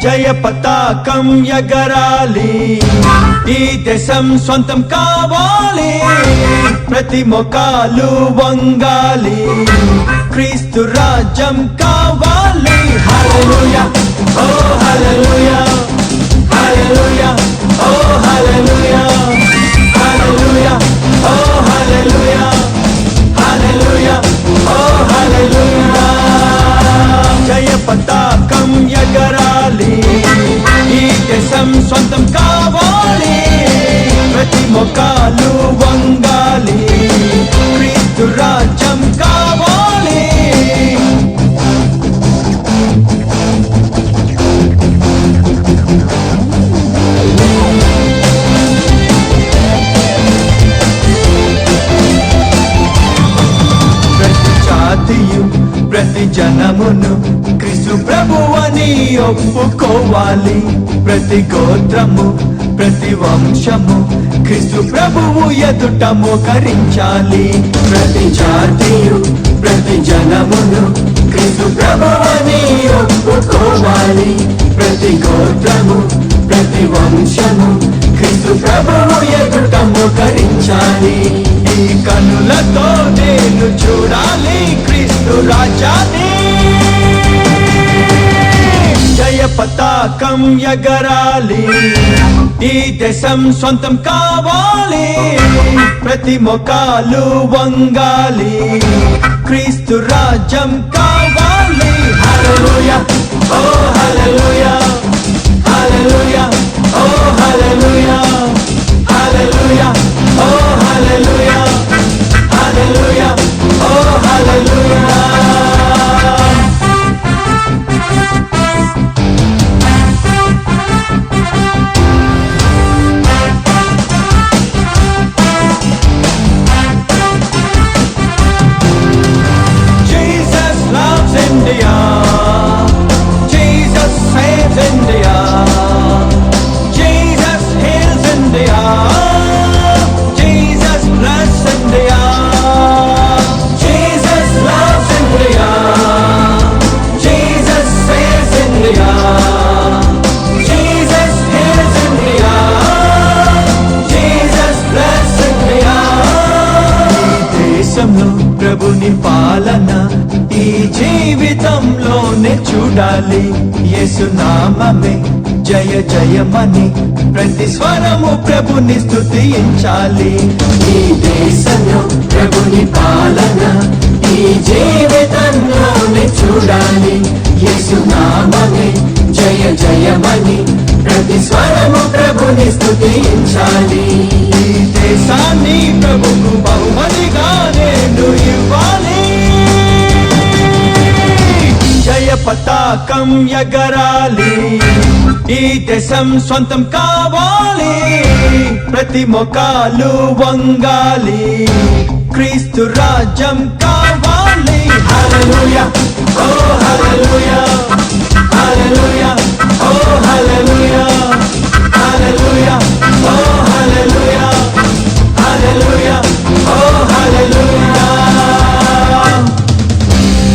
జయ పతాకం ఎగరాలి, ఈ దేశం సొంతం కావాలి, ప్రతి మోకాలు వంగాలి, క్రీస్తు రాజ్యం కావాలి. హల్లెలూయా ఓ హల్లెలూయా, హల్లెలూయా ఓ హల్లెలూయా, హల్లెలూయా ఓ హల్లెలూయా, హల్లెలూయా ఓ హల్లెలూయా. జయ పతాకం ఎగరాలి, ఈ దేశం సొంతం కావాలి, ప్రతి మోకాలు వంగాలి, క్రీస్తు రాజ్యం కావాలి. ప్రతి జాతియు ప్రతి జనమును క్రీస్తు ప్రభువని ఒప్పుకోవాలి, ప్రతి గోత్రము ప్రతి వంశము క్రీస్తు ప్రభువు ఎదుట మోకరించాలి. ప్రతి జాతియు ప్రతి జనమును క్రీస్తు ప్రభువని ఒప్పుకోవాలి, ప్రతి గోత్రము ప్రతి వంశము క్రీస్తు ప్రభువు ఎదుట మోకరించాలి. ఈ కనులతో నేను చూడాలి క్రీస్తు రాజ్యాన్ని. జయ పతాకం ఎగరాలి, ఈ దేశం సొంతం కావాలి, ప్రతి మోకాలు వంగాలి, క్రీస్తు రాజ్యం కావాలి. హల్లెలూయా ఓ హల్లెలూయా, హల్లెలూయా ఓ హల్లెలూయా, హల్లెలూయా ఓ హల్లెలూయా, హల్లెలూయా ఓ హల్లెలూయా. India, Jesus saves India, Jesus heals India, Jesus bless India, Jesus loves India, Jesus saves India, Jesus heals India, Jesus bless India. దేశంలో ప్రభుని పాలన ఈ జీవితంలోనే చూడాలి, యేసు నామమే జయ జయమని ప్రతి స్వరము ప్రభుని స్తుతించాలి. ఈ దేశంలో ప్రభుని పాలన ఈ జీవితంలోనే చూడాలి, యేసు నామమే జయ జయమని ప్రతి స్వరము ప్రభుని స్తుతించాలి. ఈ దేశాన్ని ప్రభుకు బహుమతిగా నేను ఇవ్వాలి. జయ పతాకం ఎగరాలి, ఈ దేశం సొంతం కావాలి, ప్రతి మోకాలు వంగాలి, క్రీస్తు రాజ్యం కావాలి. హల్లెలూయా ఓ హల్లెలూయా.